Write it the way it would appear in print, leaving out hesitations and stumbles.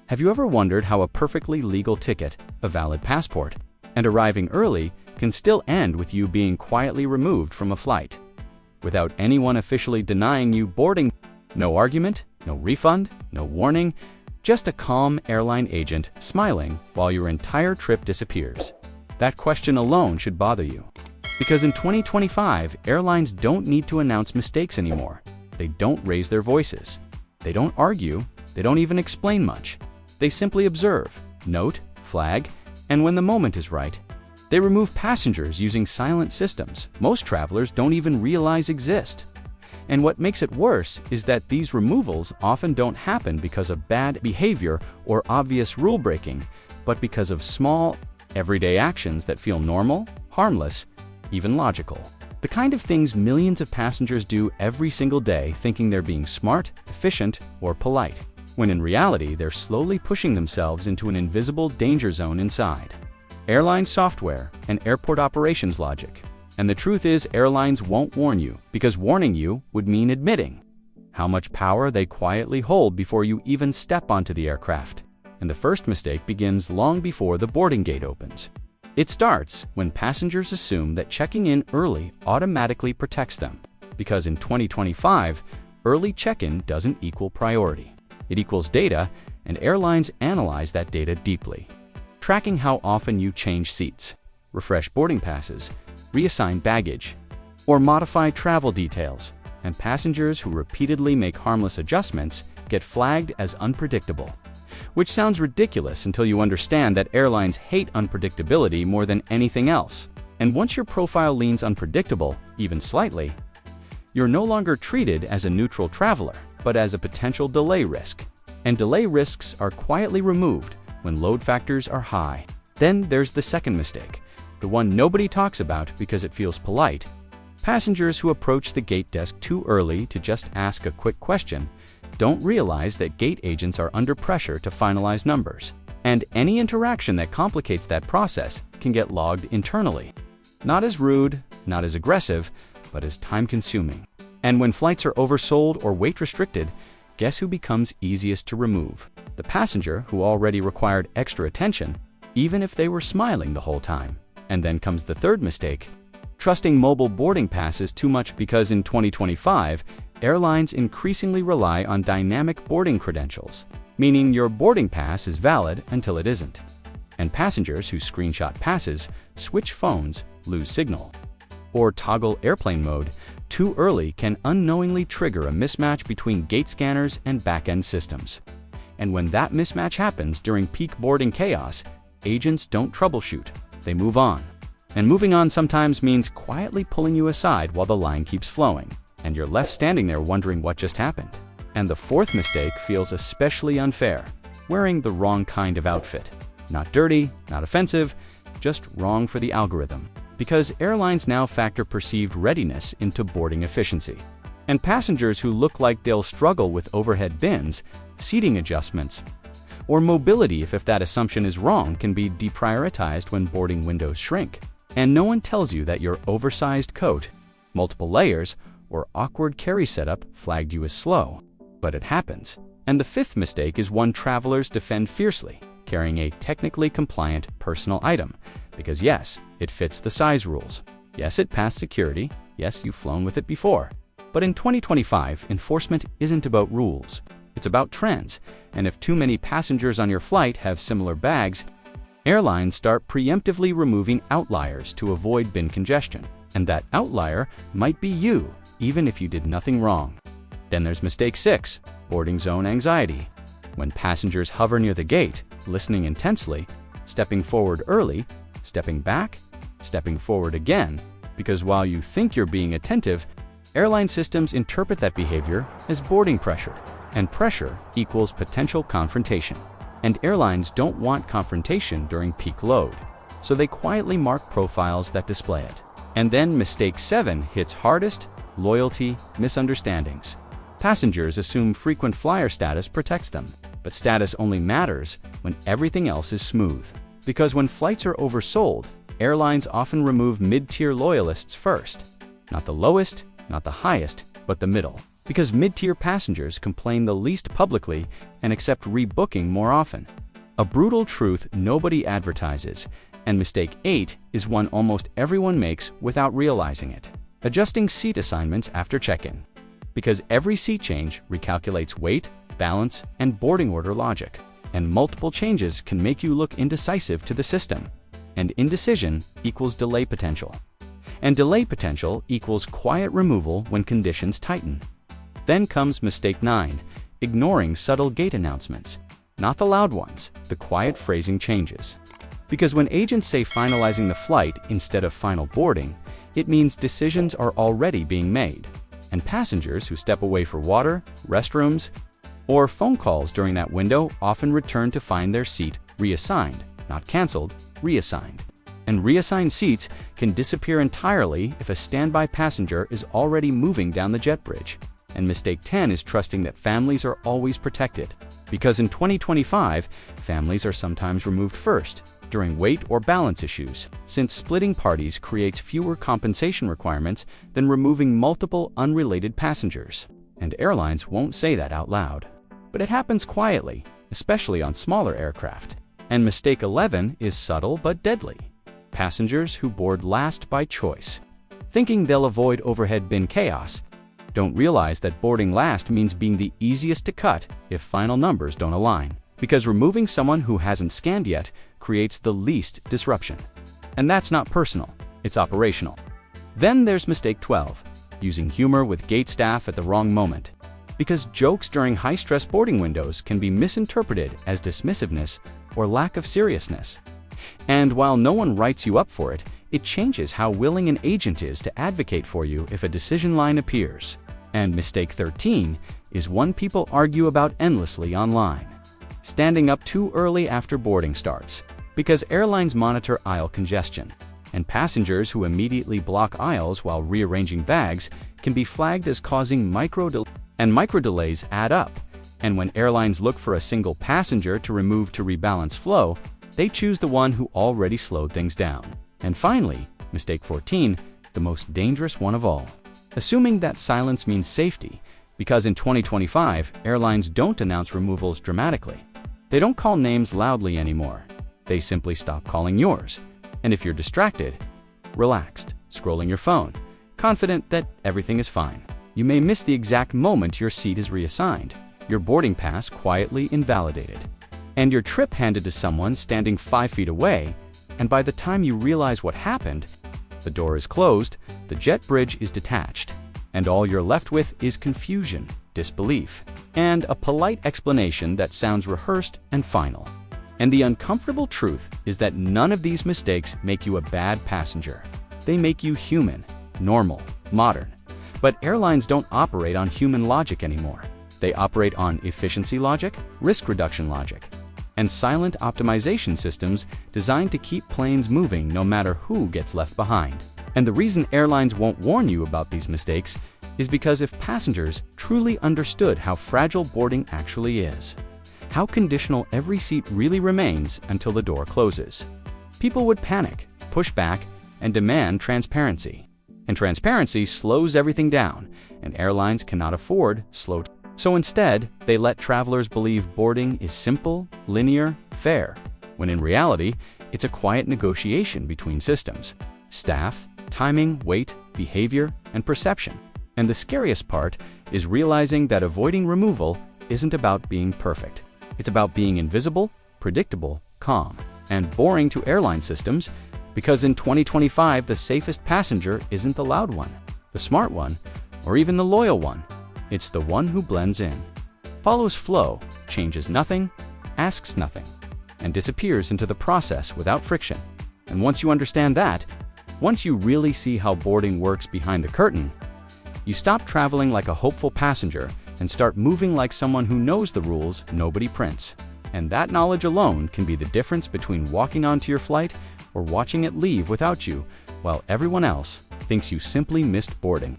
Have you ever wondered how a perfectly legal ticket, a valid passport, and arriving early can still end with you being quietly removed from a flight? Without anyone officially denying you boarding, no argument, no refund, no warning, just a calm airline agent smiling while your entire trip disappears. That question alone should bother you. Because in 2025, airlines don't need to announce mistakes anymore. They don't raise their voices. They don't argue. They don't even explain much. They simply observe, note, flag, and when the moment is right, they remove passengers using silent systems most travelers don't even realize exist. And what makes it worse is that these removals often don't happen because of bad behavior or obvious rule breaking, but because of small, everyday actions that feel normal, harmless, even logical. The kind of things millions of passengers do every single day thinking they're being smart, efficient, or polite, when in reality they're slowly pushing themselves into an invisible danger zone inside. Airline software and airport operations logic. And the truth is, airlines won't warn you, because warning you would mean admitting how much power they quietly hold before you even step onto the aircraft. And the first mistake begins long before the boarding gate opens. It starts when passengers assume that checking in early automatically protects them, because in 2025, early check-in doesn't equal priority. It equals data, and airlines analyze that data deeply, tracking how often you change seats, refresh boarding passes, reassign baggage, or modify travel details, and passengers who repeatedly make harmless adjustments get flagged as unpredictable. Which sounds ridiculous until you understand that airlines hate unpredictability more than anything else. And once your profile leans unpredictable, even slightly, you're no longer treated as a neutral traveler, but as a potential delay risk. And delay risks are quietly removed when load factors are high. Then there's the second mistake, the one nobody talks about because it feels polite. Passengers who approach the gate desk too early to just ask a quick question don't realize that gate agents are under pressure to finalize numbers, and any interaction that complicates that process can get logged internally. Not as rude, not as aggressive, but as time-consuming. And when flights are oversold or weight restricted, guess who becomes easiest to remove? The passenger who already required extra attention, even if they were smiling the whole time. And then comes the third mistake, trusting mobile boarding passes too much, because in 2025, airlines increasingly rely on dynamic boarding credentials, meaning your boarding pass is valid until it isn't. And passengers who screenshot passes, switch phones, lose signal, or toggle airplane mode too early can unknowingly trigger a mismatch between gate scanners and back-end systems. And when that mismatch happens during peak boarding chaos, agents don't troubleshoot, they move on. And moving on sometimes means quietly pulling you aside while the line keeps flowing, and you're left standing there wondering what just happened. And the fourth mistake feels especially unfair, wearing the wrong kind of outfit. Not dirty, not offensive, just wrong for the algorithm. Because airlines now factor perceived readiness into boarding efficiency. And passengers who look like they'll struggle with overhead bins, seating adjustments, or mobility if that assumption is wrong can be deprioritized when boarding windows shrink. And no one tells you that your oversized coat, multiple layers, or awkward carry setup flagged you as slow. But it happens. And the fifth mistake is one travelers defend fiercely, carrying a technically compliant personal item. Because yes, it fits the size rules. Yes, it passed security. Yes, you've flown with it before. But in 2025, enforcement isn't about rules. It's about trends. And if too many passengers on your flight have similar bags, airlines start preemptively removing outliers to avoid bin congestion. And that outlier might be you, even if you did nothing wrong. Then there's mistake 6, boarding zone anxiety. When passengers hover near the gate, listening intensely, stepping forward early, stepping back, stepping forward again, because while you think you're being attentive, airline systems interpret that behavior as boarding pressure, and pressure equals potential confrontation. And airlines don't want confrontation during peak load, so they quietly mark profiles that display it. And then mistake 7 hits hardest: loyalty misunderstandings. Passengers assume frequent flyer status protects them, but status only matters when everything else is smooth. Because when flights are oversold, airlines often remove mid-tier loyalists first. Not the lowest, not the highest, but the middle. Because mid-tier passengers complain the least publicly and accept rebooking more often. A brutal truth nobody advertises, and mistake 8 is one almost everyone makes without realizing it. Adjusting seat assignments after check-in. Because every seat change recalculates weight, balance, and boarding order logic. And multiple changes can make you look indecisive to the system. And indecision equals delay potential. And delay potential equals quiet removal when conditions tighten. Then comes mistake 9, ignoring subtle gate announcements. Not the loud ones, the quiet phrasing changes. Because when agents say finalizing the flight instead of final boarding, it means decisions are already being made. And passengers who step away for water, restrooms, or phone calls during that window often return to find their seat reassigned, not canceled, reassigned. And reassigned seats can disappear entirely if a standby passenger is already moving down the jet bridge. And mistake 10 is trusting that families are always protected. Because in 2025, families are sometimes removed first, during weight or balance issues, since splitting parties creates fewer compensation requirements than removing multiple unrelated passengers. And airlines won't say that out loud. But it happens quietly, especially on smaller aircraft. And mistake 11 is subtle but deadly. Passengers who board last by choice. Thinking they'll avoid overhead bin chaos, don't realize that boarding last means being the easiest to cut if final numbers don't align. Because removing someone who hasn't scanned yet creates the least disruption. And that's not personal, it's operational. Then there's mistake 12, using humor with gate staff at the wrong moment. Because jokes during high-stress boarding windows can be misinterpreted as dismissiveness or lack of seriousness. And while no one writes you up for it, it changes how willing an agent is to advocate for you if a decision line appears. And mistake 13 is one people argue about endlessly online. Standing up too early after boarding starts. Because airlines monitor aisle congestion. And passengers who immediately block aisles while rearranging bags can be flagged as causing micro delays add up. And when airlines look for a single passenger to remove to rebalance flow, they choose the one who already slowed things down. And finally, mistake 14, the most dangerous one of all. Assuming that silence means safety, because in 2025, airlines don't announce removals dramatically. They don't call names loudly anymore. They simply stop calling yours. And if you're distracted, relaxed, scrolling your phone, confident that everything is fine, you may miss the exact moment your seat is reassigned, your boarding pass quietly invalidated, and your trip handed to someone standing 5 feet away, and by the time you realize what happened, the door is closed, the jet bridge is detached, and all you're left with is confusion, disbelief, and a polite explanation that sounds rehearsed and final. And the uncomfortable truth is that none of these mistakes make you a bad passenger. They make you human, normal, modern. But airlines don't operate on human logic anymore. They operate on efficiency logic, risk reduction logic, and silent optimization systems designed to keep planes moving no matter who gets left behind. And the reason airlines won't warn you about these mistakes is because if passengers truly understood how fragile boarding actually is, how conditional every seat really remains until the door closes, people would panic, push back, and demand transparency. And transparency slows everything down, and airlines cannot afford slow. So instead, they let travelers believe boarding is simple, linear, fair, when in reality, it's a quiet negotiation between systems, staff, timing, weight, behavior, and perception. And the scariest part is realizing that avoiding removal isn't about being perfect. It's about being invisible, predictable, calm, and boring to airline systems, because in 2025, the safest passenger isn't the loud one, the smart one, or even the loyal one. It's the one who blends in, follows flow, changes nothing, asks nothing, and disappears into the process without friction. And once you understand that, once you really see how boarding works behind the curtain, you stop traveling like a hopeful passenger and start moving like someone who knows the rules nobody prints. And that knowledge alone can be the difference between walking onto your flight or watching it leave without you, while everyone else thinks you simply missed boarding.